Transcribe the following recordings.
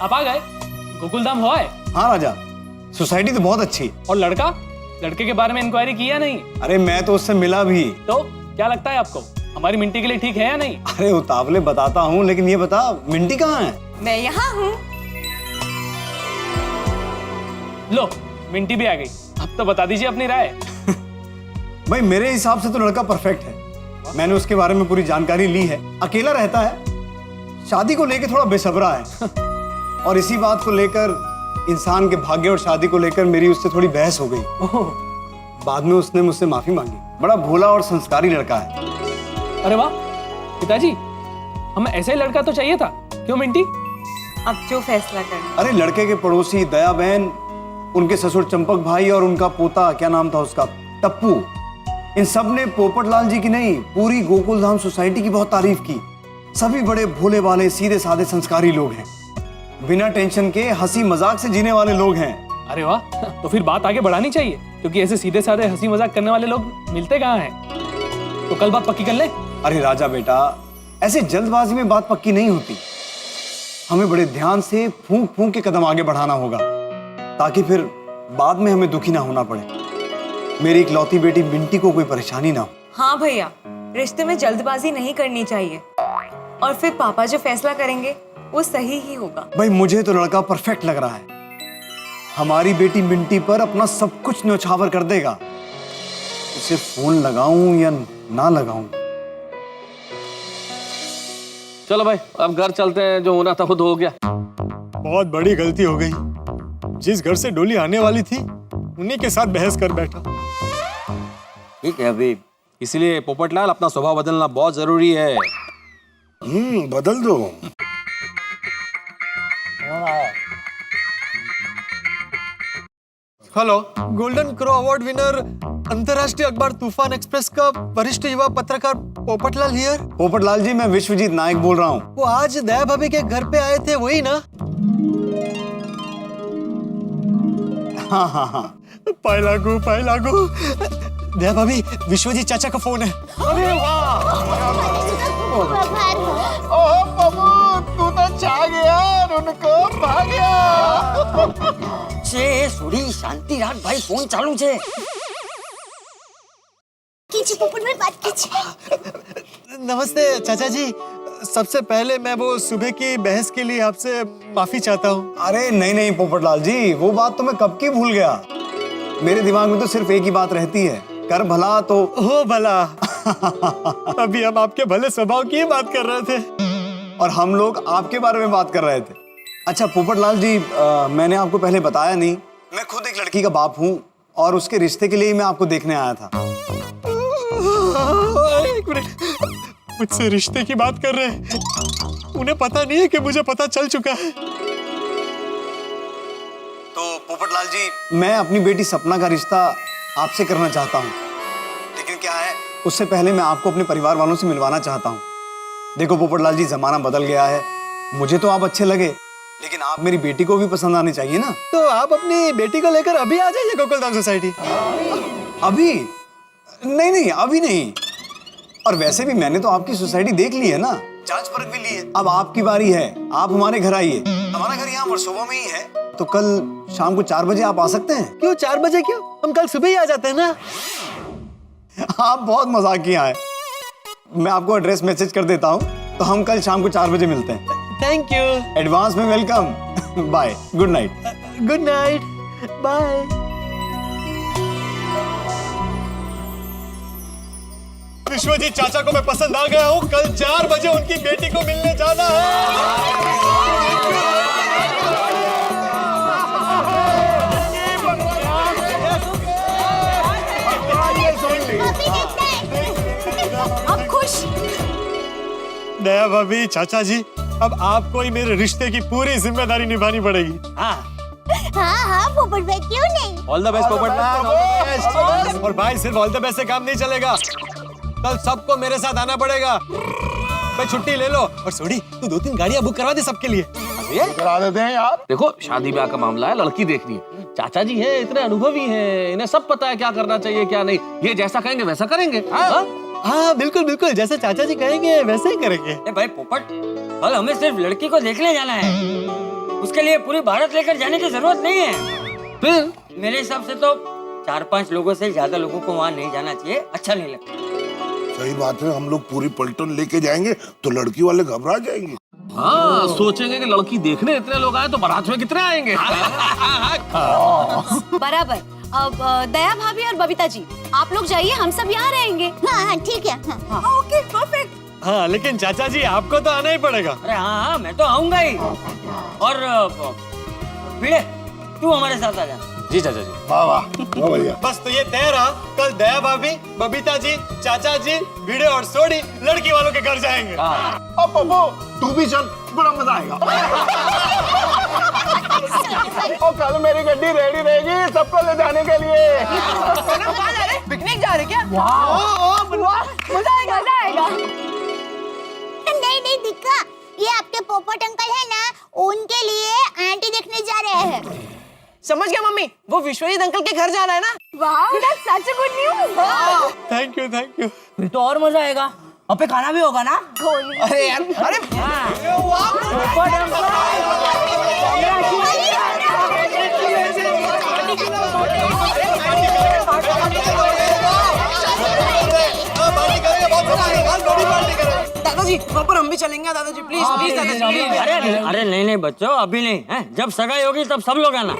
आप आ गए? गोकुलधाम हुआ है? हाँ राजा, सोसाइटी तो बहुत अच्छी है। और लड़का? लड़के के बारे में इंक्वायरी किया नहीं? अरे मैं तो उससे मिला भी। तो क्या लगता है आपको, हमारी मिंटी के लिए ठीक है या नहीं? अरे उतावले बताता हूँ, लेकिन ये बता मिंटी कहाँ है? मैं यहाँ हूँ। लो, मिंटी भी आ गई। अब तो बता दीजिए अपनी राय। भाई मेरे हिसाब से तो लड़का परफेक्ट है। मैंने उसके बारे में पूरी जानकारी ली है। अकेला रहता है, शादी को लेकर थोड़ा बेसब्रा है और इसी बात को लेकर, इंसान के भाग्य और शादी को लेकर मेरी उससे थोड़ी बहस हो गई। बाद में उसने मुझसे माफी मांगी। बड़ा भोला और संस्कारी लड़का है। अरे वाह पिताजी, हमें ऐसा ही लड़का तो चाहिए था। क्यों मिंटी? अब जो फैसला करना। अरे लड़के के पड़ोसी दया बहन, उनके ससुर चंपक भाई और उनका पोता, क्या नाम था उसका, टप्पू, इन सब ने पोपटलाल जी की नहीं, पूरी गोकुलधाम सोसाइटी की बहुत तारीफ की। सभी बड़े भोले वाले सीधे साधे संस्कारी लोग हैं, बिना टेंशन के हंसी मजाक से जीने वाले लोग हैं। अरे वाह, तो फिर बात आगे बढ़ानी चाहिए, क्योंकि ऐसे सीधे साधे हंसी मजाक करने वाले लोग मिलते कहाँ हैं। तो कल बात पक्की कर ले। अरे राजा बेटा, ऐसे जल्दबाजी में बात पक्की नहीं होती। हमें बड़े ध्यान से फूंक फूंक के कदम आगे बढ़ाना होगा, ताकि फिर बाद में हमें दुखी ना होना पड़े। मेरी इकलौती बेटी मिंटी को कोई परेशानी ना हो। हाँ भैया, रिश्ते में जल्दबाजी नहीं करनी चाहिए, और फिर पापा जो फैसला करेंगे वो सही ही होगा। भाई मुझे तो लड़का परफेक्ट लग रहा है। हमारी बेटी मिंटी पर अपना सब कुछ न्यौछावर कर देगा। उसे फोन लगाऊं या ना लगाऊं? चलो भाई, अब घर चलते हैं। जो होना था खुद हो गया। बहुत बड़ी गलती हो गई। जिस घर से डोली आने वाली थी, उन्हीं के साथ बहस कर बैठा। ठीक है अभी, इसलिए पोपटलाल, अपना स्वभाव बदलना बहुत जरूरी है। बदल दो। Hello, golden crow award winner, अंतर्राष्ट्रीय अखबार तूफान एक्सप्रेस का वरिष्ठ युवा पत्रकार पोपटलाल हियर। पोपटलाल जी, मैं विश्वजीत नायक बोल रहा हूँ। वो आज दया भाभी के घर पे आए थे, वही ना? हाँ हाँ हाँ, पाए लागू। दया भाभी, विश्वजीत चाचा का फोन है। अरे वाह, ओह बाबू, तू तो छा गया, उनको पा गया। થોડી શાંતિ રાખ ભાઈ, ફોન ચાલુ છે। कीजिए पोपट में बात कीजिए। नमस्ते चाचा जी, सबसे पहले मैं वो सुबह की बहस के लिए आपसे माफी चाहता हूँ। अरे नहीं नहीं पोपटलाल जी, वो बात तो मैं कब की भूल गया। मेरे दिमाग में तो सिर्फ एक ही बात रहती है, कर भला तो हो भला। अभी हम आपके भले स्वभाव की बात कर रहे थे, और हम लोग आपके बारे में बात कर रहे थे। अच्छा पोपटलाल जी, मैंने आपको पहले बताया नहीं, मैं खुद एक लड़की का बाप हूँ और उसके रिश्ते के लिए मैं आपको देखने आया था। एक मिनट, मुझसे रिश्ते की बात कर रहे हैं? उन्हें पता नहीं है कि मुझे पता चल चुका है। तो पोपटलाल जी, मैं अपनी बेटी सपना का रिश्ता आपसे करना चाहता हूँ, लेकिन क्या है, उससे पहले मैं आपको अपने परिवार वालों से मिलवाना चाहता हूँ। देखो पोपटलाल जी, जमाना बदल गया है। मुझे तो आप अच्छे लगे, लेकिन आप मेरी बेटी को भी पसंद आने चाहिए ना। तो आप अपनी बेटी को लेकर अभी आ जाइए गोकुलधाम सोसाइटी। अभी नहीं नहीं, अभी नहीं। और वैसे भी मैंने तो आपकी सोसाइटी देख ली है ना, जांच परख भी ली है। अब आपकी बारी है, आप हमारे घर आइए। हमारा घर यहाँ वर्सोवा में ही है, तो कल शाम को 4 बजे आप आ सकते हैं। क्यों 4 बजे? क्यों, हम कल सुबह ही आ जाते हैं ना। आप बहुत मजाकिया हैं। मैं आपको एड्रेस मैसेज कर देता हूँ, तो हम कल शाम को 4 बजे मिलते हैं। थैंक यू, एडवांस में welcome. Bye, good night. Good night, bye. Vishwajeet चाचा को मैं पसंद आ गया हूँ। कल 4 बजे उनकी बेटी को मिलने जाना है। अब खुश? दया भाभी, चाचा जी, अब आपको ही मेरे रिश्ते की पूरी जिम्मेदारी निभानी पड़ेगी। हाँ पोपट भाई, क्यों नहीं? All the best Popatlal, all the best. और भाई, सिर्फ ऑल द बेस्ट से काम नहीं चलेगा, कल सबको मेरे साथ आना पड़ेगा। भाई छुट्टी ले लो, और सोडी तू 2-3 गाड़ियां बुक करवा दे सबके लिए। करा देते हैं यार। देखो, शादी ब्याह का मामला है, लड़की देखनी है। चाचा जी है, इतने अनुभवी हैं, इन्हें सब पता है क्या करना चाहिए क्या नहीं। ये जैसा कहेंगे वैसा करेंगे। हाँ बिल्कुल बिल्कुल, जैसे चाचा जी कहेंगे वैसे ही करेंगे। भाई पोपट, कल हमें सिर्फ लड़की को देखने जाना है। उसके लिए पूरी भारत लेकर जाने की जरूरत नहीं है। फिर मेरे हिसाब से तो 4-5 लोगों से ज्यादा लोगों को वहाँ नहीं जाना चाहिए, अच्छा नहीं लगता। सही बात है, हम लोग पूरी पलटन लेके जाएंगे तो लड़की वाले घबरा जाएंगे। हाँ, सोचेंगे कि लड़की देखने इतने लोग आए तो बारात में कितने आएंगे। बराबर। अब दया भाभी और बबीता जी आप लोग जाइए, हम सब यहाँ रहेंगे। हाँ हाँ ठीक है। हाँ। Okay perfect. हाँ लेकिन चाचा जी आपको तो आना ही पड़ेगा। अरे हाँ, मैं तो आऊंगा ही। और भिड़े, तू हमारे साथ आ जा। जी चाचा जी। वाह वाह, बहुत बढ़िया। बस तो ये तय रहा, कल दया भाभी, बबीता जी, चाचा जी, भिड़े और सोडी लड़की वालों के घर जाएंगे। अब पप्पू तू भी चल, बड़ा मजा आएगा। और कल मेरी गड्डी रेडी रहेगी सबको ले जाने के लिए। पिकनिक जा रहे क्या? मजा आएगा। नहीं नहीं दिक्का, ये आपके पोपट अंकल है ना, उनके लिए आंटी देखने जा रहे हैं। समझ गया मम्मी, वो विश्वजीत अंकल के घर जाना है ना। वाह, that's such a good news. Thank you. फिर तो और मजा आएगा। अब पे खाना भी होगा ना। अरे यार, अरे दादाजी वहाँ पर हम भी चलेंगे। दादाजी प्लीज प्लीज दादाजी। अरे नहीं बच्चों, अभी नहीं है, जब सगाई होगी तब सब लोग आना।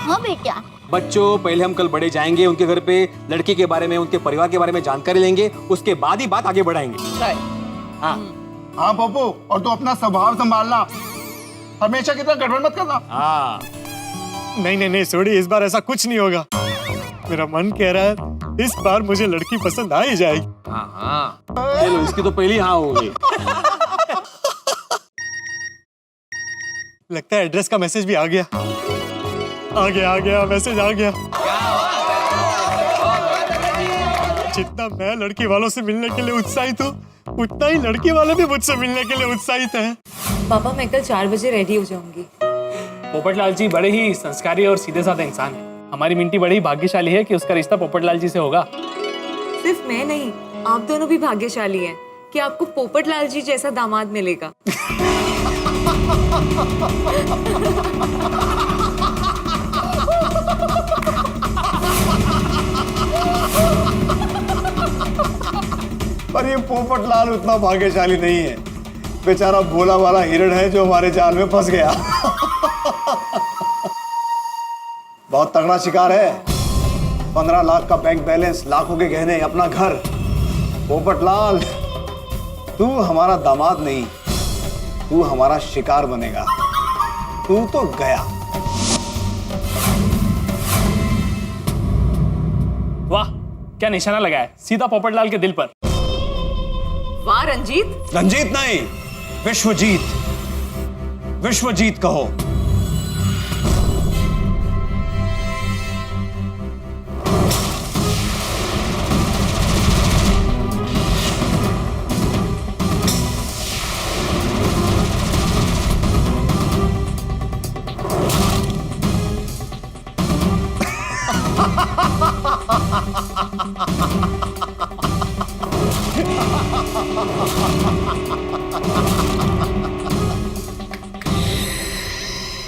हाँ बेटा। बच्चों, पहले हम कल बड़े जाएंगे उनके घर पे, लड़के के बारे में, उनके परिवार के बारे में जानकारी लेंगे, उसके बाद ही बात आगे बढ़ाएंगे। हाँ हाँ पप्पू, और तू अपना स्वभाव संभालना, हमेशा की तरह गड़बड़ मत करना। हाँ, नहीं सोडी, इस बार ऐसा कुछ नहीं होगा। मेरा मन कह रहा है इस बार मुझे लड़की पसंद आ ही जाएगी। हाँ, चलो इसकी तो पहली हाँ होगी। लगता है एड्रेस का मैसेज भी आ गया। मैसेज आ गया। जितना मैं लड़की वालों से मिलने के लिए उत्साहित हूँ, उतना ही लड़की वाले भी मुझसे मिलने के लिए उत्साहित हैं। पापा मैं कल 4 बजे रेडी हो जाऊंगी। पोपटलाल जी बड़े ही संस्कारी और सीधे साधे इंसान हैं। हमारी मिंटी बड़ी ही भाग्यशाली है कि उसका रिश्ता पोपटलाल जी से होगा। सिर्फ मैं नहीं, आप दोनों भी भाग्यशाली हैं कि आपको पोपटलाल जी जैसा दामाद मिलेगा। पर ये पोपटलाल उतना भाग्यशाली नहीं है, बेचारा भोला वाला हिरण है जो हमारे जाल में फंस गया। बहुत तगड़ा शिकार है। 15 लाख का बैंक बैलेंस, लाखों के गहने, अपना घर। पोपटलाल, तू हमारा दामाद नहीं, तू हमारा शिकार बनेगा। तू तो गया। वाह, क्या निशाना लगाया, सीधा पोपटलाल के दिल पर। वाह रंजीत। रंजीत नहीं, विश्वजीत। विश्वजीत कहो।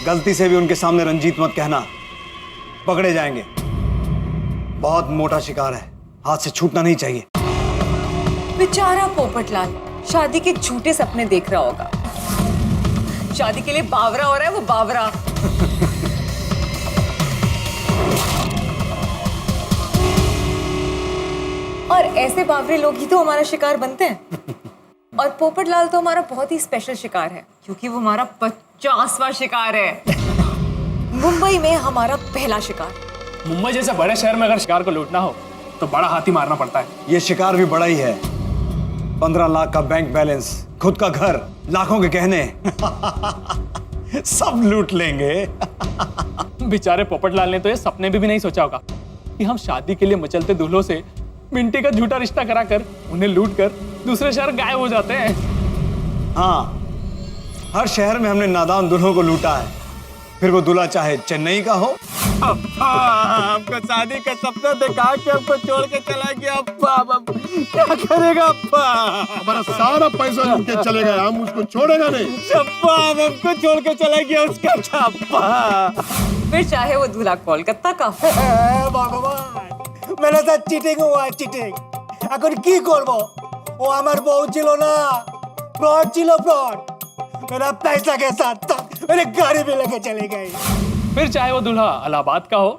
गलती से भी उनके सामने रंजीत मत कहना, पकड़े जाएंगे। बहुत मोटा शिकार है, हाथ से छूटना नहीं चाहिए। बेचारा पोपटलाल शादी के झूठे सपने देख रहा होगा। शादी के लिए बावरा हो रहा है वो, बावरा। और ऐसे बावरे लोग ही तो हमारा शिकार बनते हैं। और पोपटलाल तो हमारा बहुत ही स्पेशल शिकार है, क्योंकि वो हमारा 50वां शिकार है। मुंबई में हमारा पहला शिकार। मुंबई जैसे बड़े शहर में अगर शिकार को लूटना हो तो बड़ा हाथी मारना पड़ता है। ये शिकार भी बड़ा ही है। 15 लाख का बैंक बैलेंस, खुद का घर, लाखों के गहने। सब लूट लेंगे। बेचारे पोपटलाल ने तो ये सपने भी नहीं सोचा होगा कि हम शादी के लिए मचलते दूल्हों से मिंटी का झूठा रिश्ता कराकर उन्हें लूट कर दूसरे शहर गायब हो जाते हैं। हाँ, हर शहर में हमने नादान दुल्हों को लूटा है, फिर वो दूल्हा चाहे चेन्नई का हो अब्बा हमको शादी का सपना दिखा के हमको छोड़ के चला गया। अब्बा अब क्या करेगा अब्बा? हमारा सारा पैसा लूट के चले गए, हम उसको छोड़ेगा नहीं। अब्बा अब हमको छोड़ के चला गया उसका क्या अब्बा? फिर चाहे वो दूल्हा कोलकाता का हो ভগবান মেরে সাথে চিটিং হওয়া চিটিং এখন কি করব ও আমার বউ ছিল না ফ্রড ছিল ফ্রড मेरा पैसा के साथ था मेरे गाड़ी भी लेके चले गए फिर चाहे वो दूल्हा इलाहाबाद का हो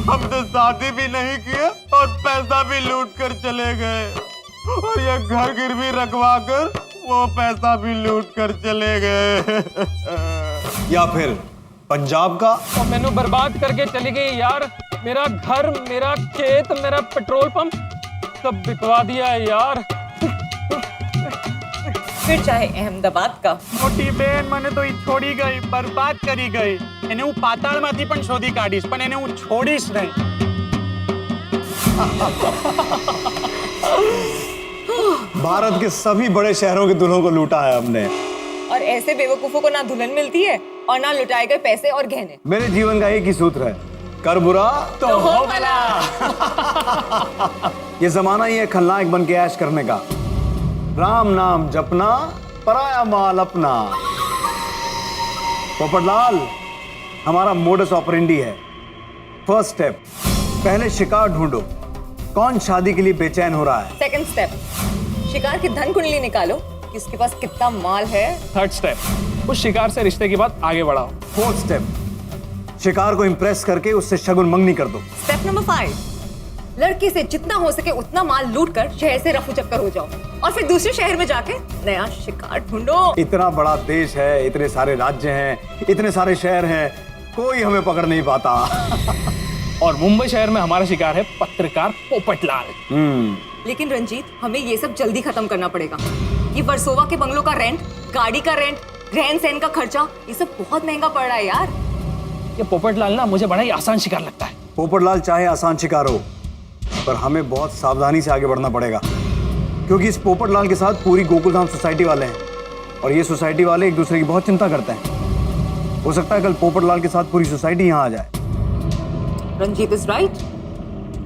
हम तो शादी भी नहीं किए और पैसा भी लूट कर चले गए और ये घर गिरवी रखवा कर वो पैसा भी लूट कर चले गए। या फिर पंजाब का और मैंने बर्बाद करके चली गई यार। मेरा घर, मेरा खेत, मेरा पेट्रोल पंप सब बिकवा दिया है यार। फिर चाहे अहमदाबाद का મોટી બેન મને તો ઈ છોડી ગઈ, બરબાદ કરી ગઈ. એને હું પાતાળમાંથી પણ શોધી કાઢીશ, પણ એને હું છોડીશ નહીં. भारत के सभी बड़े शहरों के दुल्हों को लूटा है हमने। और ऐसे बेवकूफों को ना दुल्हन मिलती है और ना लुटाए गए पैसे और गहने। मेरे जीवन का एक ही सूत्र है, कर बुरा तो हो भला। ये जमाना ही है खलनायक बन के ऐश करने का। राम नाम जपना, पराया माल अपना। पोपटलाल, हमारा मोडस ऑपरेंडी है। फर्स्ट स्टेप, पहले शिकार ढूंढो। कौन शादी के लिए बेचैन हो रहा है? सेकंड स्टेप, शिकार की धन कुंडली निकालो कि उसके पास कितना माल है। थर्ड स्टेप, उस शिकार से रिश्ते की बात आगे बढ़ाओ। फोर्थ स्टेप, शिकार को इंप्रेस करके उससे शगुन मंगनी कर दो। स्टेप नंबर 5, लड़के से जितना हो सके उतना माल लूट कर शहर से रफू चक्कर हो जाओ और फिर दूसरे शहर में जाके नया शिकार ढूंढो। इतना बड़ा देश है, इतने सारे राज्य हैं, इतने सारे शहर हैं, कोई हमें पकड़ नहीं पाता। और मुंबई शहर में हमारा शिकार है पत्रकार पोपटलाल। लेकिन रंजीत, हमें ये सब जल्दी खत्म करना पड़ेगा। ये वर्सोवा के बंगलों का रेंट, गाड़ी का रेंट, रहन सहन का खर्चा, ये सब बहुत महंगा पड़ रहा है यार। ये पोपटलाल ना मुझे बड़ा ही आसान शिकार लगता है। पोपटलाल चाहे आसान शिकार हो, पर हमें बहुत सावधानी से आगे बढ़ना पड़ेगा, क्योंकि इस पोपटलाल के साथ पूरी गोकुलधाम सोसाइटी वाले हैं और ये सोसाइटी वाले एक दूसरे की बहुत चिंता करते हैं। हो सकता है कल पोपटलाल के साथ पूरी सोसाइटी यहाँ आ जाए। Ranjit is right.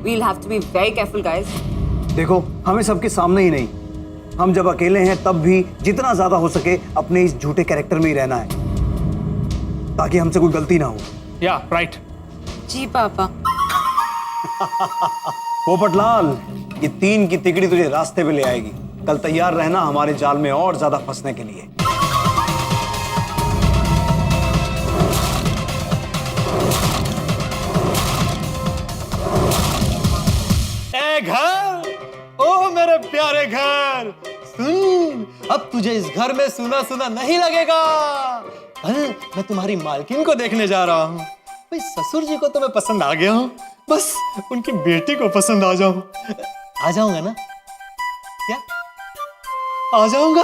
We'll have to be very careful, guys. देखो, हमें सबके सामने ही नहीं, हम जब अकेले हैं तब भी जितना ज्यादा हो सके अपने इस झूठे कैरेक्टर में ही रहना है, ताकि हमसे कोई गलती ना हो। या राइट। जी पापा। पोपटलाल, ये 3 की तिकड़ी तुझे रास्ते पे ले आएगी। कल तैयार रहना हमारे जाल में और ज्यादा फंसने के लिए। ए घर, ओ मेरे प्यारे घर, सुन, अब तुझे इस घर में सुना सुना नहीं लगेगा। कल मैं तुम्हारी मालकिन को देखने जा रहा हूँ। भाई ससुर जी को तो मैं पसंद आ गया हूँ, बस उनकी बेटी को पसंद आ जाऊं। आ जाऊंगा ना? क्या आ जाऊंगा?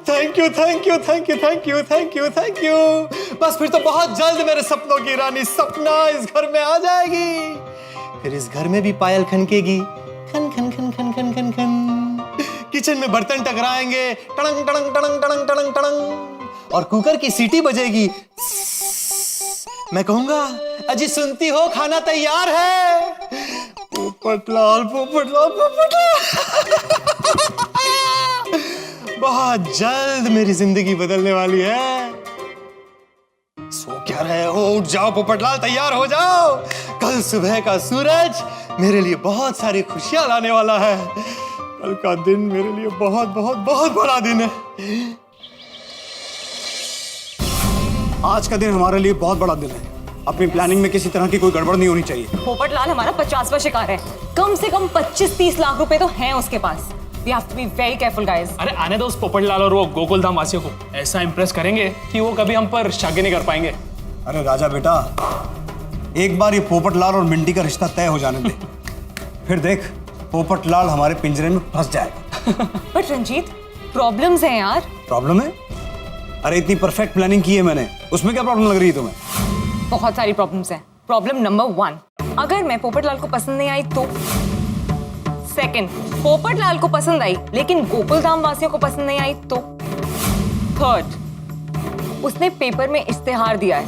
Thank you thank you thank you thank you thank you thank you. बस फिर तो बहुत जल्द मेरे सपनों की रानी सपना इस घर में आ जाएगी। फिर इस घर में भी पायल खनकेगी, खन खन खन खन खन खन खन। किचन में बर्तन टकराएंगे, टड़ंग टड़ंग टड़ंग टड़ंग टड़ंग टड़ंग, और कुकर की सीटी बजेगी। मैं कहूंगा, अजी सुनती हो, खाना तैयार है। पोपटलाल पोपटलाल पोपटलाल। बहुत जल्द मेरी जिंदगी बदलने वाली है। सो क्या रहे हो, उठ जाओ पोपटलाल, तैयार हो जाओ। कल सुबह का सूरज मेरे लिए बहुत सारी खुशियां लाने वाला है। कल का दिन मेरे लिए बहुत बहुत बहुत बड़ा दिन है। आज का दिन हमारे लिए बहुत बड़ा दिन है। अपनी प्लानिंग में किसी तरह की कोई गड़बड़ नहीं होनी चाहिए। पोपटलाल हमारा 50वां शिकार है। कम से कम 25-30 लाख रुपए तो हैं उसके पास। We have to be very careful, guys. अरे आने दो उस पोपटलाल और वो गोकुलधाम वासियों को। ऐसा इंप्रेस करेंगे कि वो कभी हम पर शक नहीं कर पाएंगे। अरे राजा बेटा, एक बार ये पोपटलाल और मिंटी का रिश्ता तय हो जाने दे, फिर देख पोपटलाल हमारे पिंजरे में फंस जाएगा। बट रंजीत, प्रॉब्लम्स हैं यार। प्रॉब्लम है? अरे इतनी परफेक्ट प्लानिंग की है मैंने, उसमें क्या प्रॉब्लम लग रही है तुम्हें? बहुत सारी प्रॉब्लम्स हैं। प्रॉब्लम नंबर 1, अगर मैं पोपटलाल को पसंद नहीं आई तो। सेकंड, पोपटलाल को पसंद आई लेकिन गोकुलधाम वासियों को पसंद नहीं आई तो। थर्ड, उसने पेपर में इश्तेहार दिया है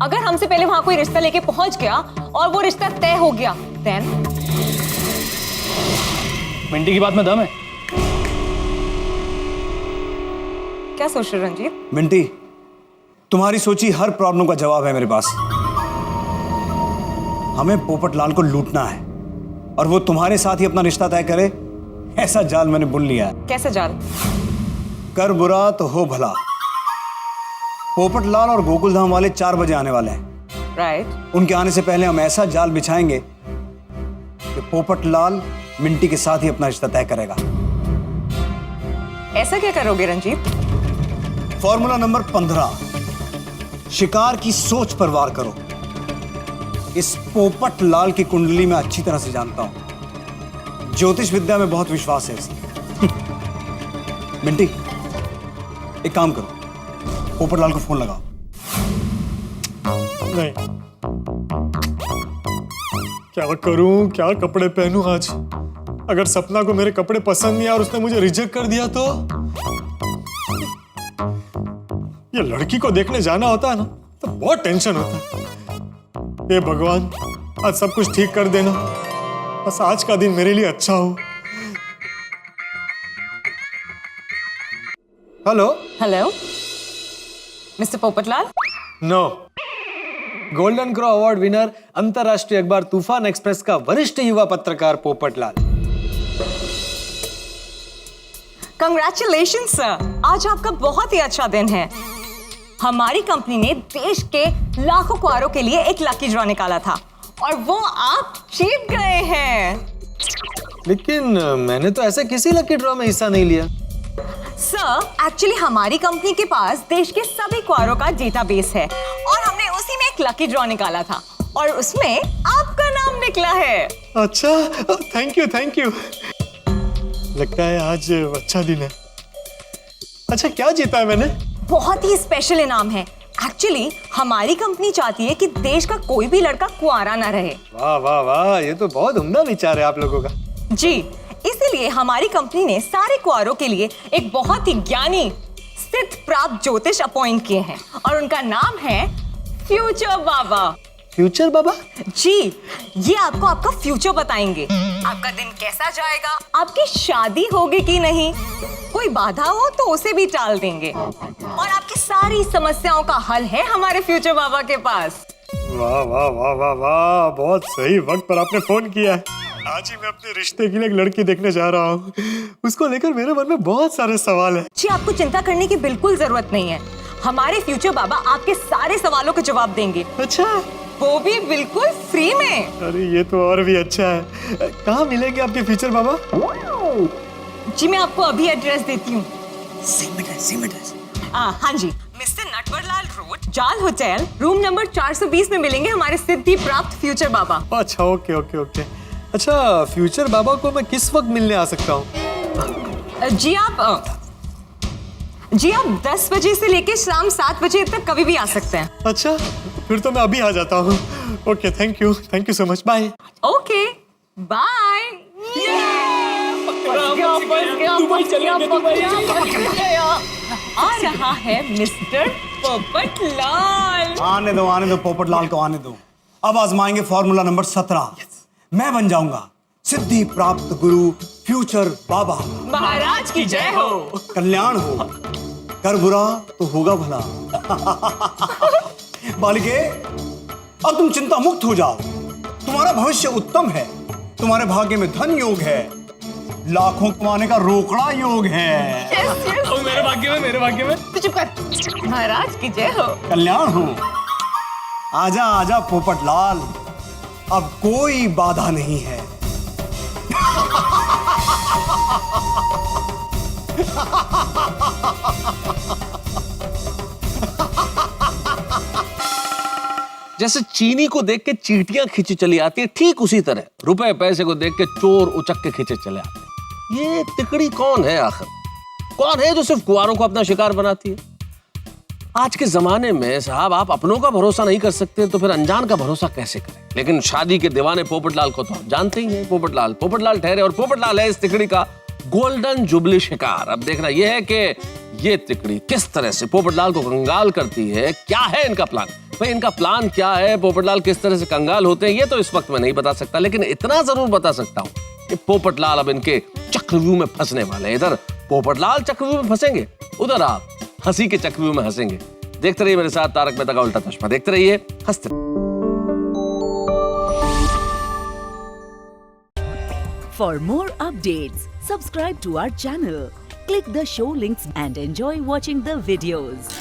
अगर हमसे पहले वहां कोई रिश्ता लेके पहुंच गया और वो रिश्ता तय हो गया, देन मिंटी की बात में दम है। क्या सोच रहे हो रंजीत? मिंटी, तुम्हारी सोची हर प्रॉब्लम का जवाब है मेरे पास। हमें पोपटलाल को लूटना है और वो तुम्हारे साथ ही अपना रिश्ता तय करे, ऐसा जाल मैंने बुन लिया है। कैसा जाल? कर बुरा तो हो भला। पोपटलाल और गोकुलधाम वाले 4 बजे आने वाले हैं। राइट। उनके आने से पहले हम ऐसा जाल बिछाएंगे कि पोपटलाल मिंटी के साथ ही अपना रिश्ता तय करेगा। ऐसा क्या करोगे रंजीत? फॉर्मूला नंबर 15, शिकार की सोच पर वार करो। इस पोपटलाल की कुंडली में अच्छी तरह से जानता हूं, ज्योतिष विद्या में बहुत विश्वास है इसे। मिंटी, एक काम करो, पोपटलाल को फोन लगाओ। नहीं, क्या करूं, क्या कपड़े पहनूं आज? अगर सपना को मेरे कपड़े पसंद नहीं आए और उसने मुझे रिजेक्ट कर दिया तो? ये लड़की को देखने जाना होता है ना तो बहुत टेंशन होता है। हे भगवान, आज सब कुछ ठीक कर देना, बस आज का दिन मेरे लिए अच्छा हो। Hello. Hello mister Popatlal. No, golden crow award winner, अंतरराष्ट्रीय अखबार तूफान एक्सप्रेस का वरिष्ठ युवा पत्रकार पोपटलाल। कंग्रेचुलेशन सर, आज आपका बहुत ही अच्छा दिन है। हमारी कंपनी ने देश के लाखों कुंवारों के लिए एक लकी ड्रॉ निकाला था और वो आप जीत गए हैं। लेकिन मैंने तो ऐसे किसी लकी ड्रॉ में हिस्सा नहीं लिया। सर, एक्चुअली हमारी कंपनी के पास देश के सभी कुंवारों का डेटाबेस है और हमने उसी में एक लकी ड्रॉ निकाला था और उसमें आपका नाम निकला है। अच्छा, थैंक यू थैंक यू। लगता है आज अच्छा दिन है। अच्छा, क्या जीता है मैंने? बहुत ही स्पेशल इनाम है। एक्चुअली हमारी कंपनी चाहती है कि देश का कोई भी लड़का कुंवारा ना रहे। वाह वाह वाह, ये तो बहुत उम्दा विचार है आप लोगों का। जी, इसीलिए हमारी कंपनी ने सारे कुंवारों के लिए एक बहुत ही ज्ञानी सिद्ध प्राप्त ज्योतिष अपॉइंट किए हैं और उनका नाम है फ्यूचर बाबा। फ्यूचर बाबा? जी, ये आपको आपका फ्यूचर बताएंगे। आपका दिन कैसा जाएगा, आपकी शादी होगी कि नहीं, कोई बाधा हो तो उसे भी टाल देंगे और आपकी सारी समस्याओं का हल है हमारे फ्यूचर बाबा के पास। वाह वाह वाह वाह वाह, बहुत सही वक्त पर आपने फोन किया है। आज ही मैं अपने रिश्ते के लिए एक लड़की देखने जा रहा हूँ। उसको लेकर मेरे मन में बहुत सारे सवाल हैं। जी, आपको चिंता करने की बिल्कुल जरूरत नहीं है। हमारे फ्यूचर बाबा आपके सारे सवालों के जवाब देंगे। अच्छा, वो भी बिल्कुल फ्री में। अरे ये तो और भी अच्छा है। कहाँ मिलेंगे आपके फ्यूचर बाबा? जी, मैं आपको अभी एड्रेस देती हूँ। Same address. हाँ जी, मिस्टर नटवरलाल रोड, जाल होटल, रूम नंबर 420 में मिलेंगे हमारे सिद्धि प्राप्त फ्यूचर बाबा। अच्छा, ओके ओके ओके। अच्छा, फ्यूचर बाबा को मैं किस वक्त मिलने आ सकता हूँ? जी आप 10 बजे से लेके शाम 7 बजे तक कभी भी आ सकते हैं। अच्छा, फिर तो मैं अभी आ जाता हूँ। Okay, thank you so much, bye. Okay, bye. आ रहा है मिस्टर पोपटलाल। आने दो पोपटलाल को आने दो। अब आजमाएंगे फॉर्मूला नंबर 17। मैं बन जाऊंगा सिद्धि प्राप्त गुरु फ्यूचर बाबा। महाराज की जय हो। कल्याण हो, कर बुरा तो होगा भला। बालिके, अब तुम चिंता मुक्त हो जाओ। तुम्हारा भविष्य उत्तम है, तुम्हारे भाग्य में धन योग है, लाखों कमाने का रोकड़ा योग है। yes. मेरे भाग्य में तो चुप कर। महाराज की जय हो। कल्याण हो। आजा आजा पोपटलाल, अब कोई बाधा नहीं है। जैसे चीनी को देख के चींटियां खींची चली आती है, ठीक उसी तरह रुपए पैसे को देख के चोर उचक के खींचे चले आते हैं। ये तिकड़ी कौन है आखिर? कौन है जो सिर्फ कुंवारों को अपना शिकार बनाती है? आज के जमाने में साहब, आप अपनों का भरोसा नहीं कर सकते तो फिर अनजान का भरोसा कैसे करें? लेकिन शादी के दीवाने पोपटलाल को तो आप जानते ही हैं। पोपटलाल ठहरे और पोपटलाल है इस तिकड़ी का गोल्डन जुबली शिकार। अब देखना यह है कि ये तिकड़ी किस तरह से पोपटलाल को कंगाल करती है। क्या है इनका प्लान? भाई इनका प्लान क्या है, पोपटलाल किस तरह से कंगाल होते हैं, ये तो इस वक्त मैं नहीं बता सकता, लेकिन इतना जरूर बता सकता हूँ कि पोपटलाल अब इनके चक्रव्यूह में फंसने वाले हैं। इधर पोपटलाल चक्रव्यूह में फंसेंगे, उधर आप हंसी के चक्रव्यूह में हंसेंगे। देखते रहिए मेरे साथ तारक मेहता का उल्टा चश्मा, देखते रहिए, हंसते रहिए। For more updates, subscribe to our channel, click the show links and enjoy watching the videos.